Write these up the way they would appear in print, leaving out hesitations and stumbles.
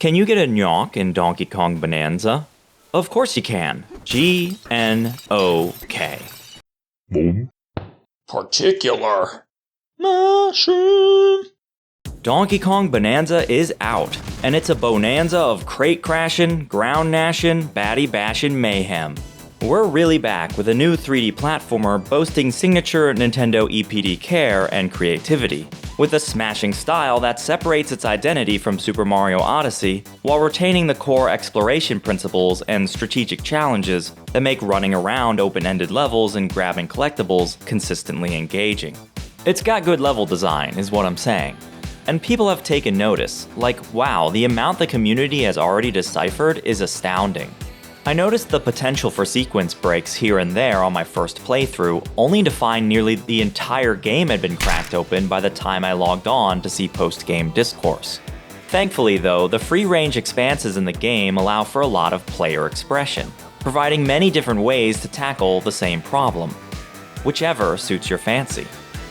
Can you get a knock in Donkey Kong Bonanza? Of course you can. G-N-O-K. Boom. Particular. Smashin. Donkey Kong Bonanza is out, and it's a bonanza of crate crashin', ground gnashin', baddie bashin' mayhem. We're really back with a new 3D platformer boasting signature Nintendo EPD care and creativity, with a smashing style that separates its identity from Super Mario Odyssey while retaining the core exploration principles and strategic challenges that make running around open-ended levels and grabbing collectibles consistently engaging. It's got good level design, is what I'm saying. And people have taken notice, like wow, the amount the community has already deciphered is astounding. I noticed the potential for sequence breaks here and there on my first playthrough, only to find nearly the entire game had been cracked open by the time I logged on to see post-game discourse. Thankfully though, the free-range expanses in the game allow for a lot of player expression, providing many different ways to tackle the same problem, whichever suits your fancy.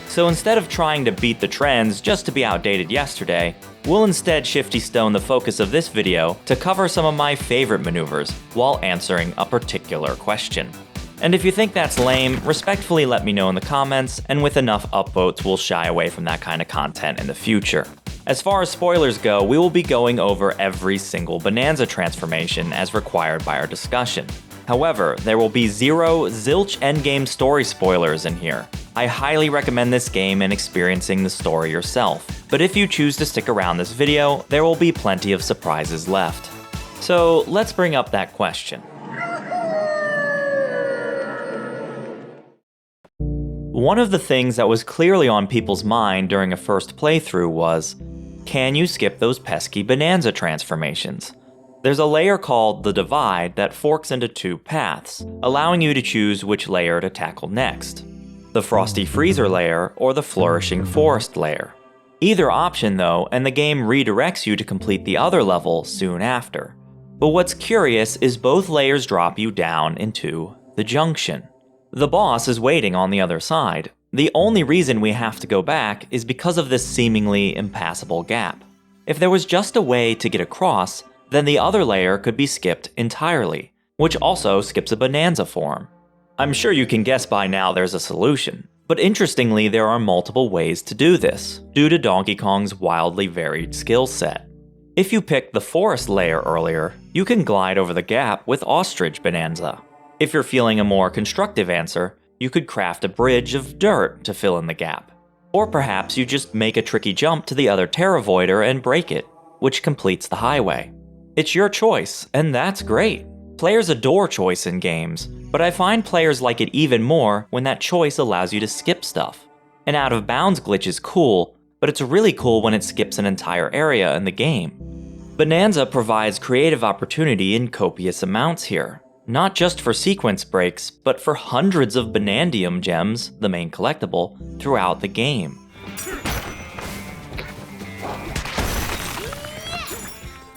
So instead of trying to beat the trends just to be outdated yesterday, we'll instead shifty stone the focus of this video to cover some of my favorite maneuvers while answering a particular question. And if you think that's lame, respectfully let me know in the comments, and with enough upvotes we'll shy away from that kind of content in the future. As far as spoilers go, we will be going over every single Bonanza transformation as required by our discussion. However, there will be zilch endgame story spoilers in here. I highly recommend this game and experiencing the story yourself, but if you choose to stick around this video, there will be plenty of surprises left. So let's bring up that question. One of the things that was clearly on people's mind during a first playthrough was, can you skip those pesky Bonanza transformations? There's a layer called the Divide that forks into two paths, allowing you to choose which layer to tackle next. The Frosty Freezer layer or the Flourishing Forest layer. Either option though, and the game redirects you to complete the other level soon after. But what's curious is both layers drop you down into the junction. The boss is waiting on the other side. The only reason we have to go back is because of this seemingly impassable gap. If there was just a way to get across, then the other layer could be skipped entirely, which also skips a Bonanza form. I'm sure you can guess by now there's a solution, but interestingly there are multiple ways to do this, due to Donkey Kong's wildly varied skill set. If you picked the Forest layer earlier, you can glide over the gap with Ostrich Bonanza. If you're feeling a more constructive answer, you could craft a bridge of dirt to fill in the gap. Or perhaps you just make a tricky jump to the other Terravoider and break it, which completes the highway. It's your choice, and that's great. Players adore choice in games, but I find players like it even more when that choice allows you to skip stuff. An out of bounds glitch is cool, but it's really cool when it skips an entire area in the game. Bonanza provides creative opportunity in copious amounts here, not just for sequence breaks, but for hundreds of Banandium Gems, the main collectible, throughout the game.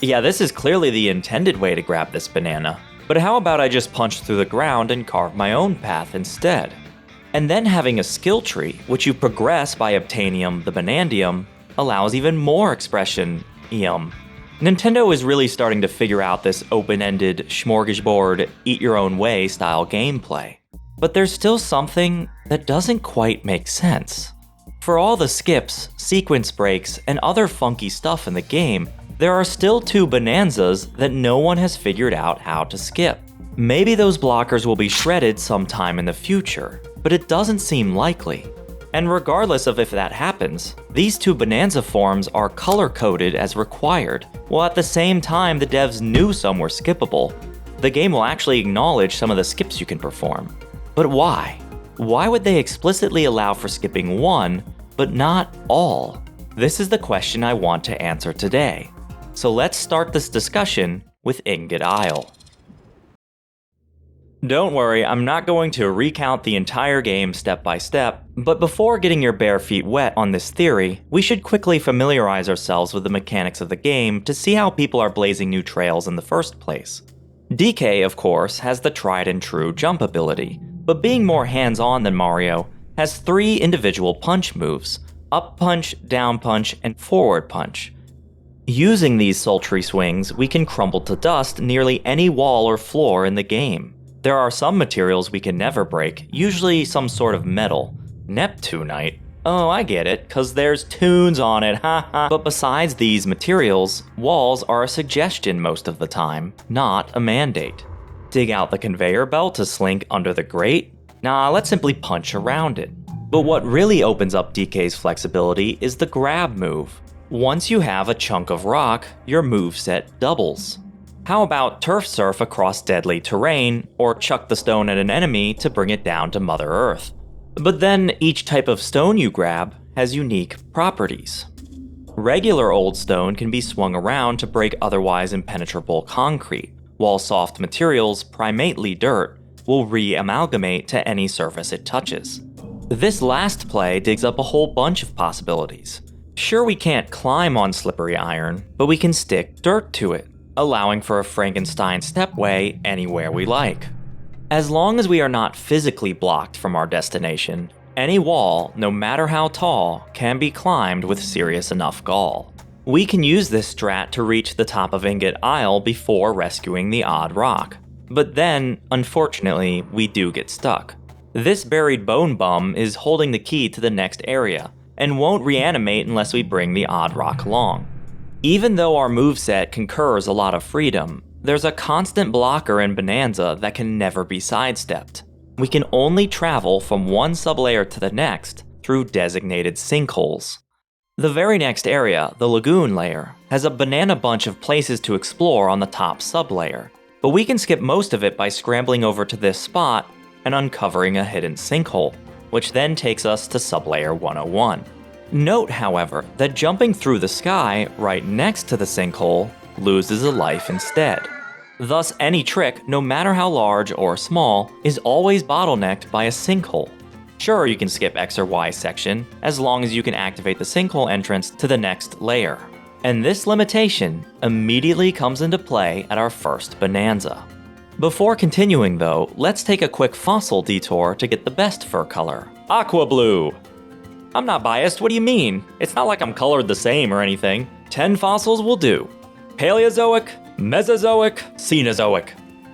Yeah, this is clearly the intended way to grab this banana. But how about I just punch through the ground and carve my own path instead? And then having a skill tree, which you progress by obtaining the Banandium, allows even more expression. Nintendo is really starting to figure out this open-ended, smorgasbord, eat-your-own-way style gameplay. But there's still something that doesn't quite make sense. For all the skips, sequence breaks, and other funky stuff in the game, there are still two Bonanzas that no one has figured out how to skip. Maybe those blockers will be shredded sometime in the future, but it doesn't seem likely. And regardless of if that happens, these two Bonanza forms are color-coded as required, while at the same time the devs knew some were skippable. The game will actually acknowledge some of the skips you can perform. But why? Why would they explicitly allow for skipping one, but not all? This is the question I want to answer today. So let's start this discussion with Ingot Isle. Don't worry, I'm not going to recount the entire game step by step, but before getting your bare feet wet on this theory, we should quickly familiarize ourselves with the mechanics of the game to see how people are blazing new trails in the first place. DK, of course, has the tried and true jump ability, but being more hands-on than Mario, has 3 individual punch moves: up punch, down punch, and forward punch. Using these sultry swings, we can crumble to dust nearly any wall or floor in the game. There are some materials we can never break, usually some sort of metal. Neptunite? Oh, I get it, cause there's tunes on it, haha. But besides these materials, walls are a suggestion most of the time, not a mandate. Dig out the conveyor belt to slink under the grate? Nah, let's simply punch around it. But what really opens up DK's flexibility is the grab move. Once you have a chunk of rock, your moveset doubles. How about turf surf across deadly terrain, or chuck the stone at an enemy to bring it down to Mother Earth? But then each type of stone you grab has unique properties. Regular old stone can be swung around to break otherwise impenetrable concrete, while soft materials, primately dirt, will re-amalgamate to any surface it touches. This last play digs up a whole bunch of possibilities. Sure, we can't climb on slippery iron, but we can stick dirt to it, allowing for a Frankenstein stepway anywhere we like. As long as we are not physically blocked from our destination, any wall, no matter how tall, can be climbed with serious enough gall. We can use this strat to reach the top of Ingot Isle before rescuing the odd rock. But then, unfortunately, we do get stuck. This buried bone bum is holding the key to the next area, and won't reanimate unless we bring the odd rock along. Even though our moveset concurs a lot of freedom, there's a constant blocker in Bonanza that can never be sidestepped. We can only travel from one sublayer to the next through designated sinkholes. The very next area, the Lagoon Layer, has a banana bunch of places to explore on the top sublayer, but we can skip most of it by scrambling over to this spot and uncovering a hidden sinkhole, which then takes us to sublayer 101. Note, however, that jumping through the sky right next to the sinkhole loses a life instead. Thus, any trick, no matter how large or small, is always bottlenecked by a sinkhole. Sure, you can skip X or Y section, as long as you can activate the sinkhole entrance to the next layer. And this limitation immediately comes into play at our first Bonanza. Before continuing though, let's take a quick fossil detour to get the best fur color, aqua blue. I'm not biased, what do you mean? It's not like I'm colored the same or anything. 10 fossils will do. Paleozoic, Mesozoic, Cenozoic.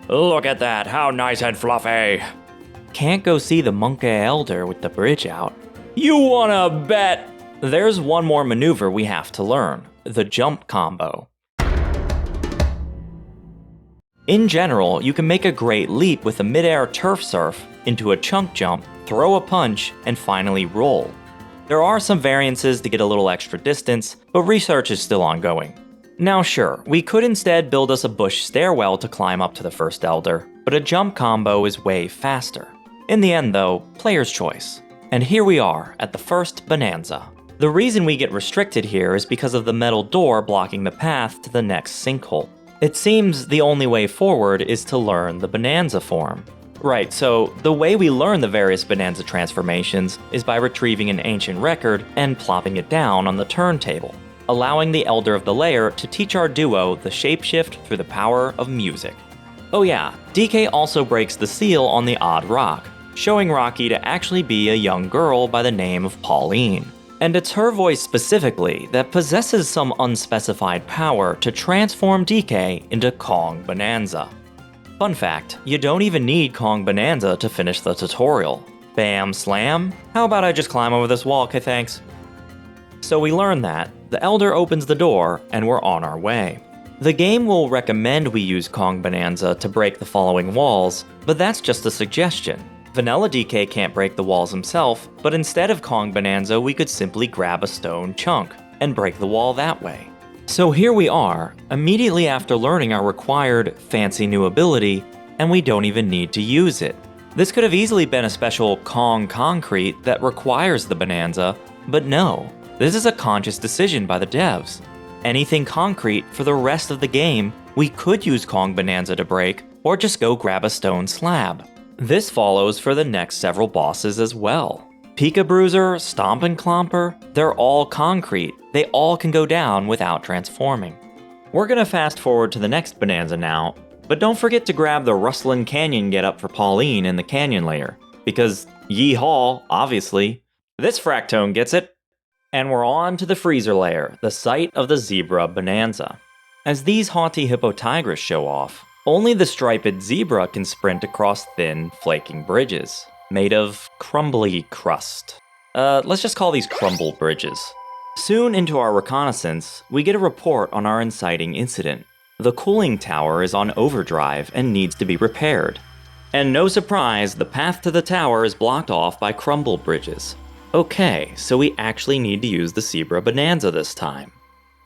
Look at that, how nice and fluffy. Can't go see the monkey elder with the bridge out. You wanna bet? There's one more maneuver we have to learn, the jump combo. In general, you can make a great leap with a mid-air turf surf into a chunk jump, throw a punch, and finally roll. There are some variances to get a little extra distance, but research is still ongoing. Now sure, we could instead build us a bush stairwell to climb up to the first elder, but a jump combo is way faster. In the end though, player's choice. And here we are, at the first Bonanza. The reason we get restricted here is because of the metal door blocking the path to the next sinkhole. It seems the only way forward is to learn the Bonanza form. Right, so the way we learn the various Bonanza transformations is by retrieving an ancient record and plopping it down on the turntable, allowing the Elder of the Layer to teach our duo the shapeshift through the power of music. Oh yeah, DK also breaks the seal on the odd rock, showing Rocky to actually be a young girl by the name of Pauline. And it's her voice specifically that possesses some unspecified power to transform DK into Kong-Binanza. Fun fact, you don't even need Kong-Binanza to finish the tutorial. Bam slam? How about I just climb over this wall, okay thanks? So we learn that, the Elder opens the door, and we're on our way. The game will recommend we use Kong-Binanza to break the following walls, but that's just a suggestion. Vanilla DK can't break the walls himself, but instead of Kong-Binanza we could simply grab a stone chunk, and break the wall that way. So here we are, immediately after learning our required fancy new ability, and we don't even need to use it. This could have easily been a special Kong concrete that requires the Bonanza, but no, this is a conscious decision by the devs. Anything concrete for the rest of the game, we could use Kong-Binanza to break, or just go grab a stone slab. This follows for the next several bosses as well. Pika Bruiser, Stomp and Clomper, they're all concrete. They all can go down without transforming. We're gonna fast forward to the next Bonanza now, but don't forget to grab the Rustlin' Canyon getup for Pauline in the canyon layer, because yeehaw, obviously. This fractone gets it. And we're on to the freezer layer, the site of the zebra Bananza. As these haughty hippotigris show off, only the striped zebra can sprint across thin, flaking bridges, made of crumbly crust. Let's just call these crumble bridges. Soon into our reconnaissance, we get a report on our inciting incident. The cooling tower is on overdrive and needs to be repaired. And no surprise, the path to the tower is blocked off by crumble bridges. Okay, so we actually need to use the zebra Bananza this time.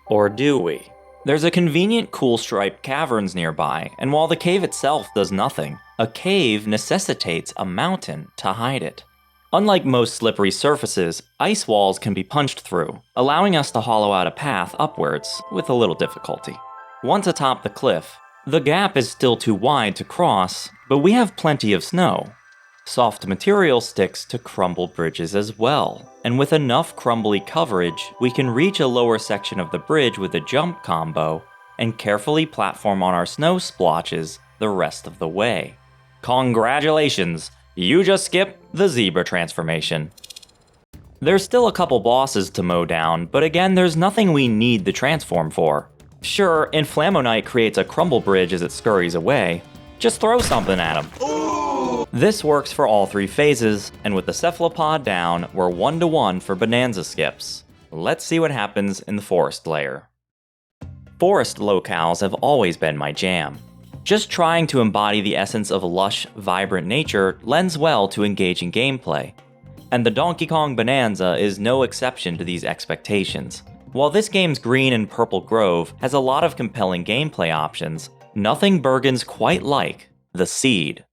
Or do we? There's a convenient cool striped caverns nearby, and while the cave itself does nothing, a cave necessitates a mountain to hide it. Unlike most slippery surfaces, ice walls can be punched through, allowing us to hollow out a path upwards with a little difficulty. Once atop the cliff, the gap is still too wide to cross, but we have plenty of snow. Soft material sticks to crumble bridges as well, and with enough crumbly coverage, we can reach a lower section of the bridge with a jump combo and carefully platform on our snow splotches the rest of the way. Congratulations, you just skipped the zebra transformation. There's still a couple bosses to mow down, but again, there's nothing we need the transform for. Sure, Inflamonite creates a crumble bridge as it scurries away. Just throw something at him. This works for all three phases, and with the cephalopod down, we're 1-to-1 for Bonanza skips. Let's see what happens in the forest layer. Forest locales have always been my jam. Just trying to embody the essence of lush, vibrant nature lends well to engaging gameplay. And the Donkey Kong Bonanza is no exception to these expectations. While this game's green and purple grove has a lot of compelling gameplay options, nothing burgeons quite like the seed.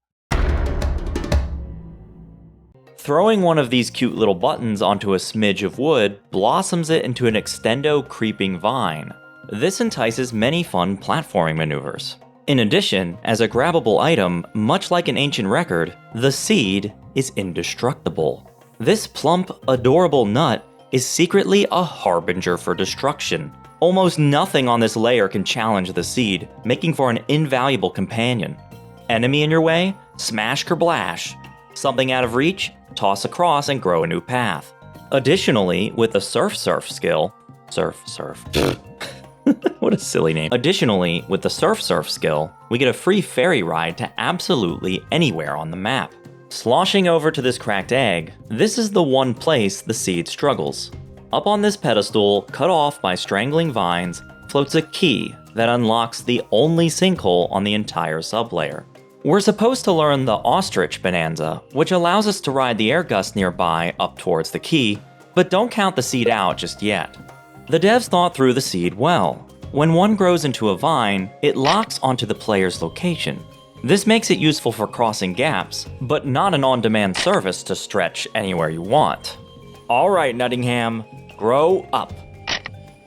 Throwing one of these cute little buttons onto a smidge of wood blossoms it into an extendo creeping vine. This entices many fun platforming maneuvers. In addition, as a grabbable item, much like an ancient record, the seed is indestructible. This plump, adorable nut is secretly a harbinger for destruction. Almost nothing on this layer can challenge the seed, making for an invaluable companion. Enemy in your way? Smash kerblash. Something out of reach? Toss across and grow a new path. Additionally, with the Surf skill, what a silly name. Additionally, with the Surf skill, we get a free ferry ride to absolutely anywhere on the map. Sloshing over to this cracked egg, this is the one place the seed struggles. Up on this pedestal, cut off by strangling vines, floats a key that unlocks the only sinkhole on the entire sublayer. We're supposed to learn the ostrich Bonanza, which allows us to ride the air gust nearby up towards the key, but don't count the seed out just yet. The devs thought through the seed well. When one grows into a vine, it locks onto the player's location. This makes it useful for crossing gaps, but not an on-demand service to stretch anywhere you want. Alright, Nuttingham, grow up.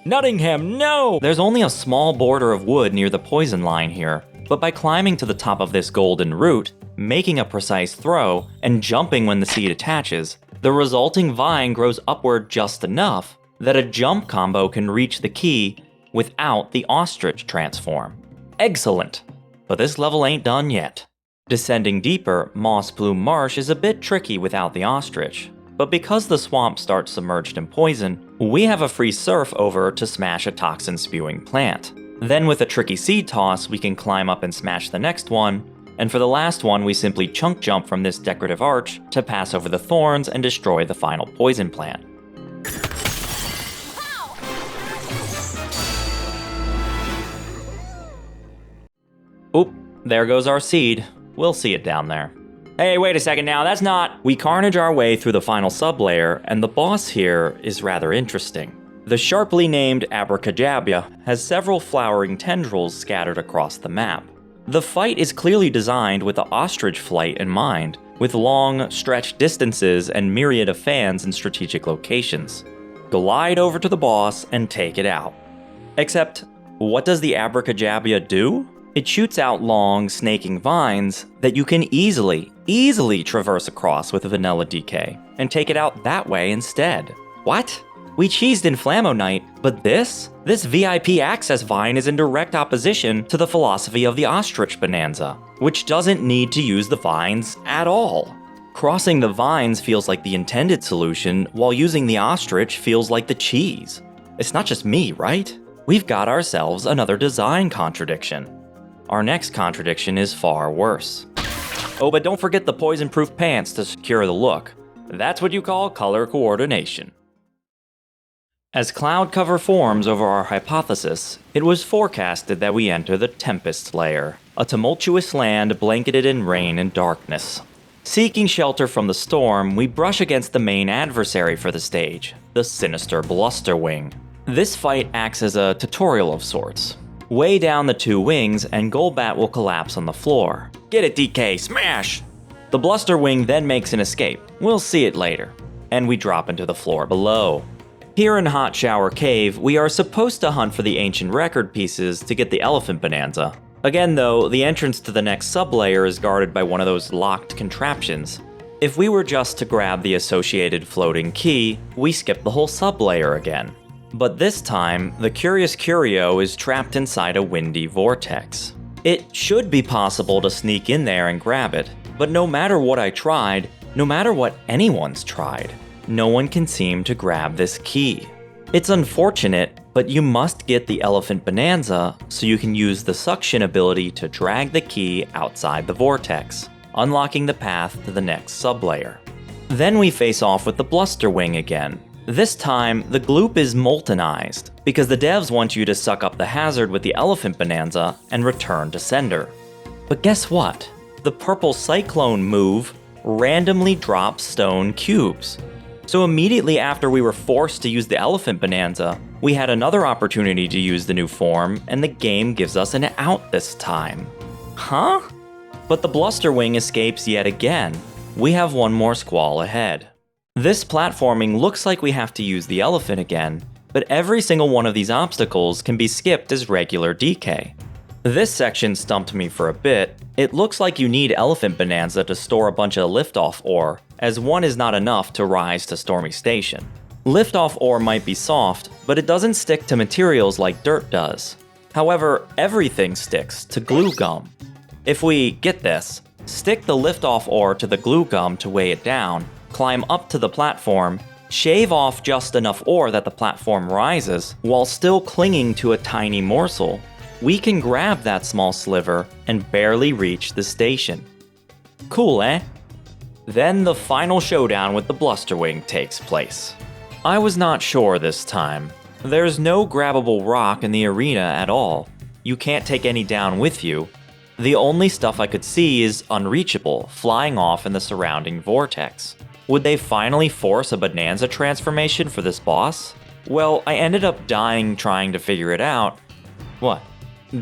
Nuttingham, no! There's only a small border of wood near the poison line here, but by climbing to the top of this golden root, making a precise throw, and jumping when the seed attaches, the resulting vine grows upward just enough that a jump combo can reach the key without the ostrich transform. Excellent! But this level ain't done yet. Descending deeper, Moss Plume Marsh is a bit tricky without the ostrich, but because the swamp starts submerged in poison, we have a free surf over to smash a toxin-spewing plant. Then with a tricky seed toss, we can climb up and smash the next one, and for the last one we simply chunk jump from this decorative arch to pass over the thorns and destroy the final poison plant. Oop, there goes our seed. We'll see it down there. Hey, wait a second now, that's not... We carnage our way through the final sublayer, and the boss here is rather interesting. The sharply named Abracadabra has several flowering tendrils scattered across the map. The fight is clearly designed with the ostrich flight in mind, with long, stretched distances and myriad of fans in strategic locations. Glide over to the boss and take it out. Except, what does the Abracadabra do? It shoots out long, snaking vines that you can easily traverse across with a vanilla DK, and take it out that way instead. What? We cheesed Inflamonite, but this VIP access vine is in direct opposition to the philosophy of the ostrich Bonanza, which doesn't need to use the vines at all. Crossing the vines feels like the intended solution, while using the ostrich feels like the cheese. It's not just me, right? We've got ourselves another design contradiction. Our next contradiction is far worse. Oh, but don't forget the poison-proof pants to secure the look. That's what you call color coordination. As cloud cover forms over our hypothesis, it was forecasted that we enter the Tempest Layer, a tumultuous land blanketed in rain and darkness. Seeking shelter from the storm, we brush against the main adversary for the stage, the sinister Blusterwing. This fight acts as a tutorial of sorts. Weigh down the two wings and Golbat will collapse on the floor. Get it, DK, smash! The Blusterwing then makes an escape. We'll see it later. And we drop into the floor below. Here in Hot Shower Cave, we are supposed to hunt for the ancient record pieces to get the elephant Bonanza. Again though, the entrance to the next sublayer is guarded by one of those locked contraptions. If we were just to grab the associated floating key, we skip the whole sublayer again. But this time, the Curious Curio is trapped inside a windy vortex. It should be possible to sneak in there and grab it, but no matter what I tried, no matter what anyone's tried, no one can seem to grab this key. It's unfortunate, but you must get the elephant Bonanza so you can use the suction ability to drag the key outside the vortex, unlocking the path to the next sublayer. Then we face off with the Blusterwing again. This time, the gloop is moltenized, because the devs want you to suck up the hazard with the elephant Bonanza and return to sender. But guess what? The purple cyclone move randomly drops stone cubes. So immediately after we were forced to use the elephant Bonanza, we had another opportunity to use the new form, and the game gives us an out this time. Huh? But the Blusterwing escapes yet again. We have one more squall ahead. This platforming looks like we have to use the elephant again, but every single one of these obstacles can be skipped as regular DK. This section stumped me for a bit. It looks like you need elephant Bonanza to store a bunch of liftoff ore, as one is not enough to rise to Stormy Station. Liftoff ore might be soft, but it doesn't stick to materials like dirt does. However, everything sticks to glue gum. If we, get this, stick the liftoff ore to the glue gum to weigh it down, climb up to the platform, shave off just enough ore that the platform rises, while still clinging to a tiny morsel, we can grab that small sliver and barely reach the station. Cool, eh? Then the final showdown with the Blusterwing takes place. I was not sure this time. There's no grabbable rock in the arena at all. You can't take any down with you. The only stuff I could see is unreachable, flying off in the surrounding vortex. Would they finally force a Bonanza transformation for this boss? Well, I ended up dying trying to figure it out. What?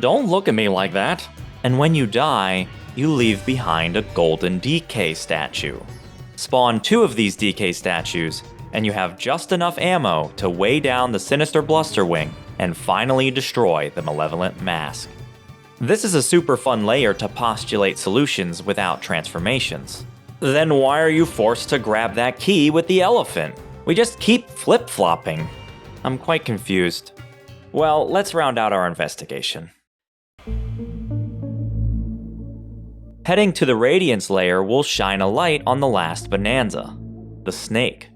Don't look at me like that. And when you die, you leave behind a golden DK statue. Spawn 2 of these DK statues, and you have just enough ammo to weigh down the sinister Blusterwing and finally destroy the malevolent mask. This is a super fun layer to postulate solutions without transformations. Then why are you forced to grab that key with the elephant? We just keep flip-flopping. I'm quite confused. Well, let's round out our investigation. Heading to the Radiance layer will shine a light on the last Bonanza, the snake.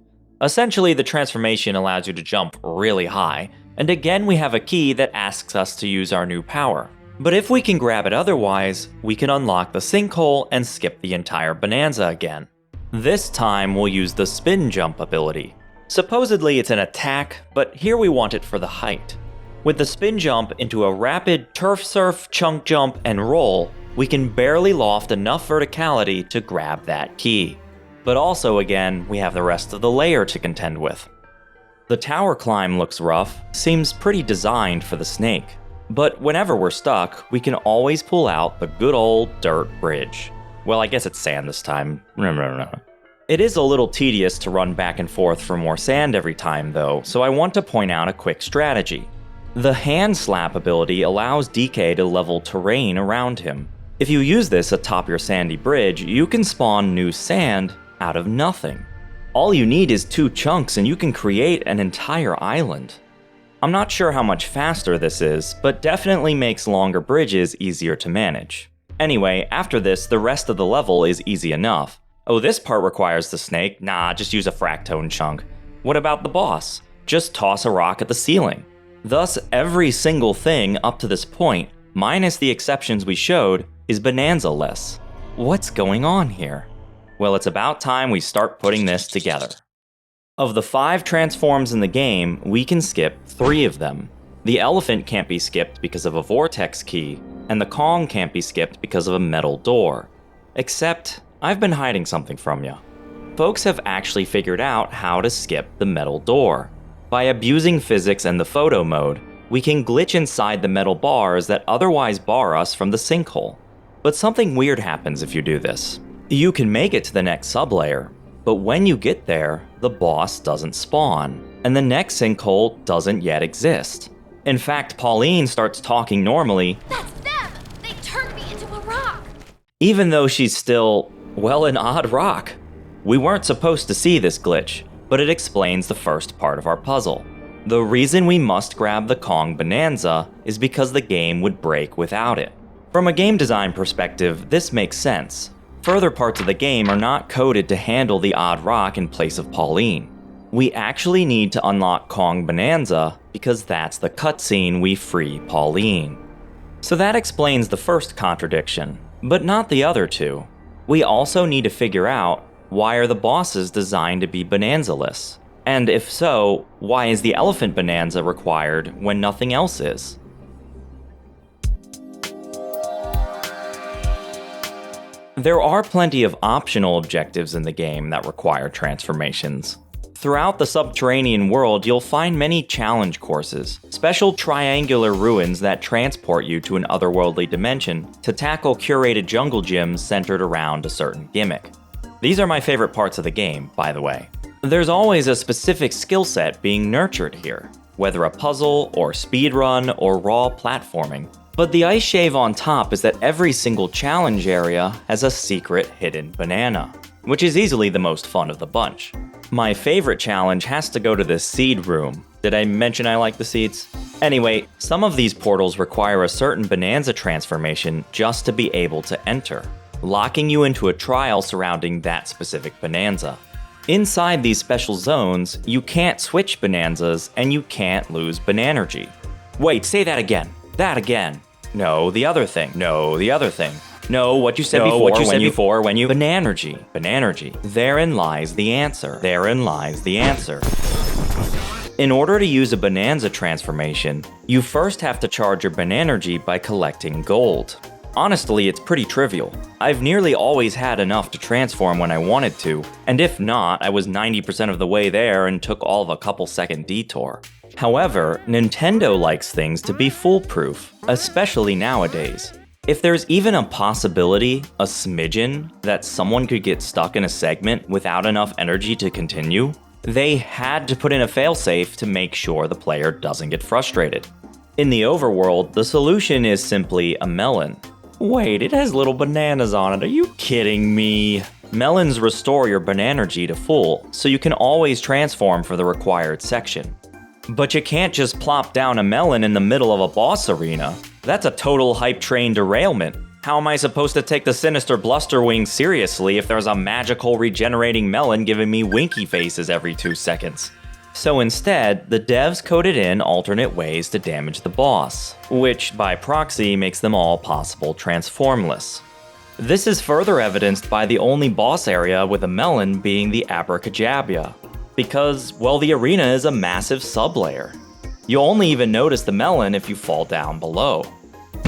Essentially, the transformation allows you to jump really high, and again we have a key that asks us to use our new power. But if we can grab it otherwise, we can unlock the sinkhole and skip the entire Bonanza again. This time we'll use the spin jump ability. Supposedly it's an attack, but here we want it for the height. With the spin jump into a rapid turf surf, chunk jump, and roll, we can barely loft enough verticality to grab that key. But also again, we have the rest of the layer to contend with. The tower climb looks rough, seems pretty designed for the snake. But whenever we're stuck, we can always pull out the good old dirt bridge. Well, I guess it's sand this time. It is a little tedious to run back and forth for more sand every time though, so I want to point out a quick strategy. The hand slap ability allows DK to level terrain around him. If you use this atop your sandy bridge, you can spawn new sand out of nothing. All you need is 2 chunks and you can create an entire island. I'm not sure how much faster this is, but definitely makes longer bridges easier to manage. Anyway, after this, the rest of the level is easy enough. Oh, this part requires the snake. Nah, just use a fractone chunk. What about the boss? Just toss a rock at the ceiling. Thus, every single thing up to this point, minus the exceptions we showed, is Bonanza-less. What's going on here? Well, it's about time we start putting this together. Of the 5 transforms in the game, we can skip 3 of them. The elephant can't be skipped because of a vortex key, and the Kong can't be skipped because of a metal door. Except, I've been hiding something from you. Folks have actually figured out how to skip the metal door. By abusing physics and the photo mode, we can glitch inside the metal bars that otherwise bar us from the sinkhole. But something weird happens if you do this. You can make it to the next sublayer, but when you get there, the boss doesn't spawn, and the next sinkhole doesn't yet exist. In fact, Pauline starts talking normally. That's them! They turned me into a rock! Even though she's still, well, an odd rock. We weren't supposed to see this glitch, but it explains the first part of our puzzle. The reason we must grab the Kong-Binanza is because the game would break without it. From a game design perspective, this makes sense. Further parts of the game are not coded to handle the odd rock in place of Pauline. We actually need to unlock Kong-Binanza because that's the cutscene we free Pauline. So that explains the first contradiction, but not the other 2. We also need to figure out, why are the bosses designed to be Bonanza-less? And if so, why is the elephant Bonanza required when nothing else is? There are plenty of optional objectives in the game that require transformations. Throughout the subterranean world, you'll find many challenge courses, special triangular ruins that transport you to an otherworldly dimension to tackle curated jungle gyms centered around a certain gimmick. These are my favorite parts of the game, by the way. There's always a specific skill set being nurtured here, whether a puzzle or speedrun or raw platforming. But the ice shave on top is that every single challenge area has a secret hidden banana, which is easily the most fun of the bunch. My favorite challenge has to go to the seed room. Did I mention I like the seeds? Anyway, some of these portals require a certain Bonanza transformation just to be able to enter, locking you into a trial surrounding that specific Bonanza. Inside these special zones, you can't switch Bonanzas and you can't lose Banergy. Wait, say that again. That again. No, the other thing. No, the other thing. No, what you said before when you Banergy. Therein lies the answer. Therein lies the answer. In order to use a Bonanza transformation, you first have to charge your Banergy by collecting gold. Honestly, it's pretty trivial. I've nearly always had enough to transform when I wanted to, and if not, I was 90% of the way there and took all of a couple second detour. However, Nintendo likes things to be foolproof, especially nowadays. If there's even a possibility, a smidgen, that someone could get stuck in a segment without enough energy to continue, they had to put in a failsafe to make sure the player doesn't get frustrated. In the overworld, the solution is simply a melon. Wait, it has little bananas on it, are you kidding me? Melons restore your Banergy to full, so you can always transform for the required section. But you can't just plop down a melon in the middle of a boss arena. That's a total hype train derailment. How am I supposed to take the sinister Blusterwing seriously if there's a magical regenerating melon giving me winky faces every 2 seconds? So instead, the devs coded in alternate ways to damage the boss, which by proxy makes them all possible transformless. This is further evidenced by the only boss area with a melon being the Abracadabra, because, well, the arena is a massive sublayer. You'll only even notice the melon if you fall down below.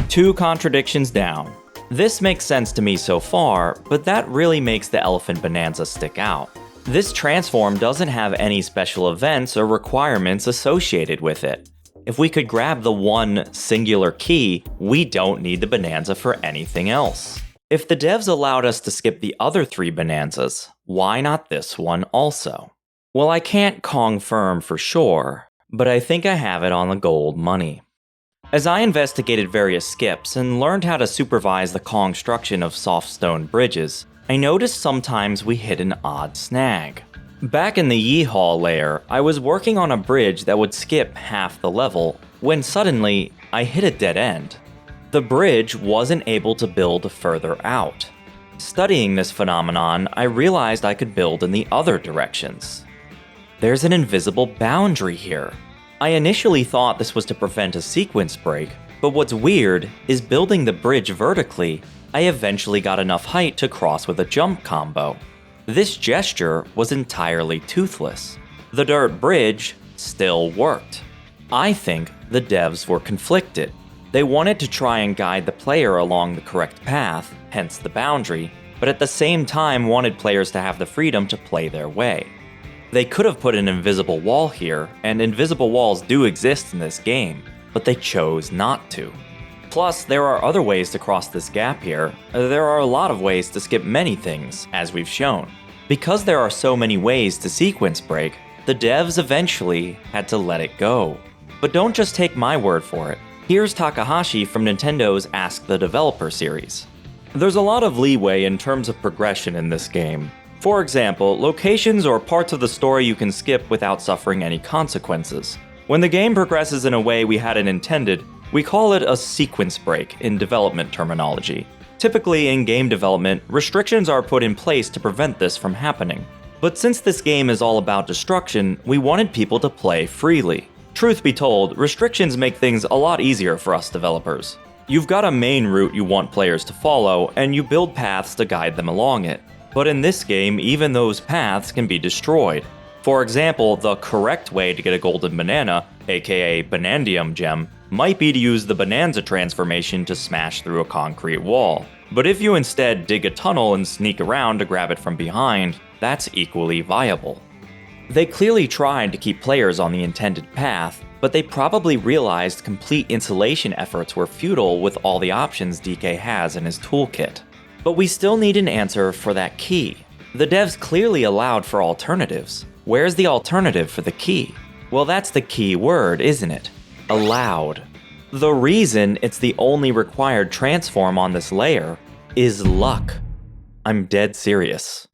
2 contradictions down. This makes sense to me so far, but that really makes the Elephant Bonanza stick out. This transform doesn't have any special events or requirements associated with it. If we could grab the one singular key, we don't need the Bonanza for anything else. If the devs allowed us to skip the other 3 Bonanzas, why not this one also? Well, I can't confirm for sure, but I think I have it on the gold money. As I investigated various skips and learned how to supervise the construction of soft stone bridges, I noticed sometimes we hit an odd snag. Back in the Yeehaw layer, I was working on a bridge that would skip half the level, when suddenly, I hit a dead end. The bridge wasn't able to build further out. Studying this phenomenon, I realized I could build in the other directions. There's an invisible boundary here. I initially thought this was to prevent a sequence break, but what's weird is building the bridge vertically, I eventually got enough height to cross with a jump combo. This gesture was entirely toothless. The dirt bridge still worked. I think the devs were conflicted. They wanted to try and guide the player along the correct path, hence the boundary, but at the same time wanted players to have the freedom to play their way. They could have put an invisible wall here, and invisible walls do exist in this game, but they chose not to. Plus, there are other ways to cross this gap here. There are a lot of ways to skip many things, as we've shown. Because there are so many ways to sequence break, the devs eventually had to let it go. But don't just take my word for it. Here's Takahashi from Nintendo's Ask the Developer series. There's a lot of leeway in terms of progression in this game. For example, locations or parts of the story you can skip without suffering any consequences. When the game progresses in a way we hadn't intended, we call it a sequence break in development terminology. Typically, in game development, restrictions are put in place to prevent this from happening. But since this game is all about destruction, we wanted people to play freely. Truth be told, restrictions make things a lot easier for us developers. You've got a main route you want players to follow, and you build paths to guide them along it. But in this game, even those paths can be destroyed. For example, the correct way to get a golden banana, aka Banandium Gem, might be to use the Bonanza transformation to smash through a concrete wall. But if you instead dig a tunnel and sneak around to grab it from behind, that's equally viable. They clearly tried to keep players on the intended path, but they probably realized complete insulation efforts were futile with all the options DK has in his toolkit. But we still need an answer for that key. The devs clearly allowed for alternatives. Where's the alternative for the key? Well, that's the key word, isn't it? Allowed. The reason it's the only required transform on this layer is luck. I'm dead serious.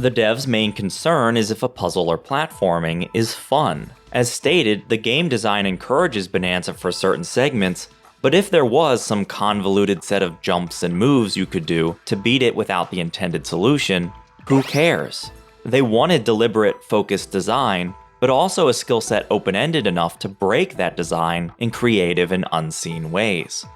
The devs' main concern is if a puzzle or platforming is fun. As stated, the game design encourages Bonanza for certain segments, but if there was some convoluted set of jumps and moves you could do to beat it without the intended solution, who cares? They wanted deliberate, focused design, but also a skill set open-ended enough to break that design in creative and unseen ways.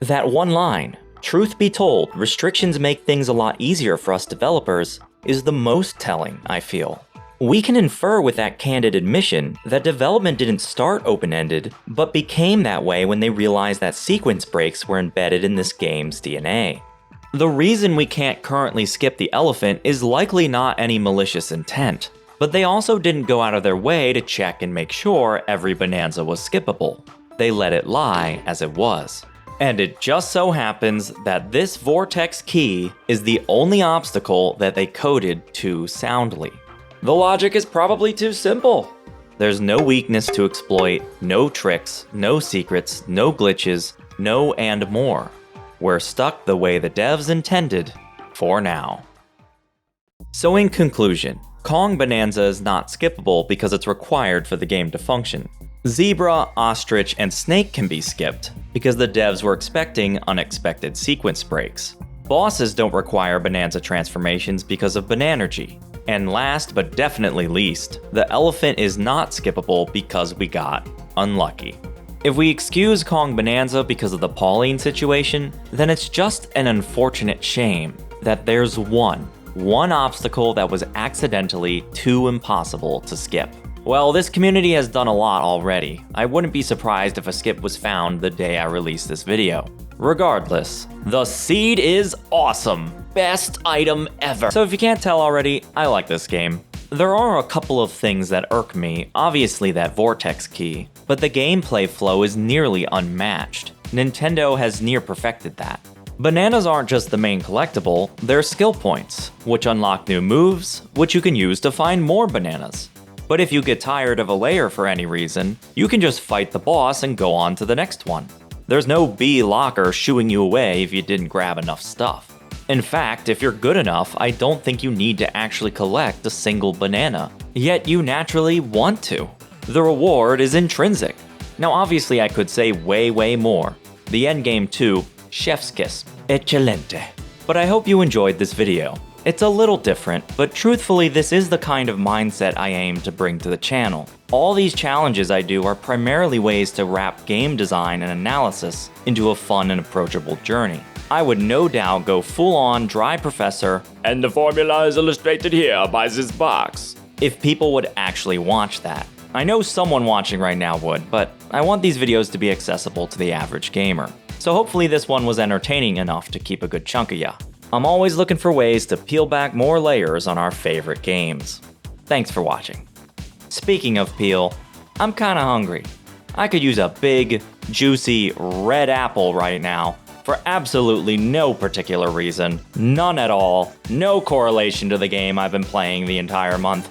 That one line, "Truth be told, restrictions make things a lot easier for us developers," is the most telling, I feel. We can infer with that candid admission that development didn't start open-ended, but became that way when they realized that sequence breaks were embedded in this game's DNA. The reason we can't currently skip the elephant is likely not any malicious intent, but they also didn't go out of their way to check and make sure every Bonanza was skippable. They let it lie as it was. And it just so happens that this vortex key is the only obstacle that they coded too soundly. The logic is probably too simple. There's no weakness to exploit, no tricks, no secrets, no glitches, no and more. We're stuck the way the devs intended, for now. So in conclusion, Kong Bonanza is not skippable because it's required for the game to function. Zebra, ostrich, and snake can be skipped because the devs were expecting unexpected sequence breaks. Bosses don't require Bonanza transformations because of Bananergy. And last but definitely least, the elephant is not skippable because we got unlucky. If we excuse Kong Bonanza because of the Pauline situation, then it's just an unfortunate shame that there's one obstacle that was accidentally too impossible to skip. Well, this community has done a lot already. I wouldn't be surprised if a skip was found the day I released this video. Regardless, the seed is awesome. Best item ever. So if you can't tell already, I like this game. There are a couple of things that irk me, obviously that vortex key, but the gameplay flow is nearly unmatched. Nintendo has near perfected that. Bananas aren't just the main collectible, they're skill points, which unlock new moves, which you can use to find more bananas. But if you get tired of a layer for any reason, you can just fight the boss and go on to the next one. There's no B locker shooing you away if you didn't grab enough stuff. In fact, if you're good enough, I don't think you need to actually collect a single banana. Yet you naturally want to. The reward is intrinsic. Now obviously I could say way more. The endgame too, chef's kiss. Excelente. But I hope you enjoyed this video. It's a little different, but truthfully this is the kind of mindset I aim to bring to the channel. All these challenges I do are primarily ways to wrap game design and analysis into a fun and approachable journey. I would no doubt go full-on dry professor, And the formula is illustrated here by this box. if people would actually watch that. I know someone watching right now would, but I want these videos to be accessible to the average gamer. So hopefully this one was entertaining enough to keep a good chunk of ya. I'm always looking for ways to peel back more layers on our favorite games. Thanks for watching. Speaking of peel, I'm kinda hungry. I could use a big, juicy red apple right now for absolutely no particular reason. None at all. No correlation to the game I've been playing the entire month.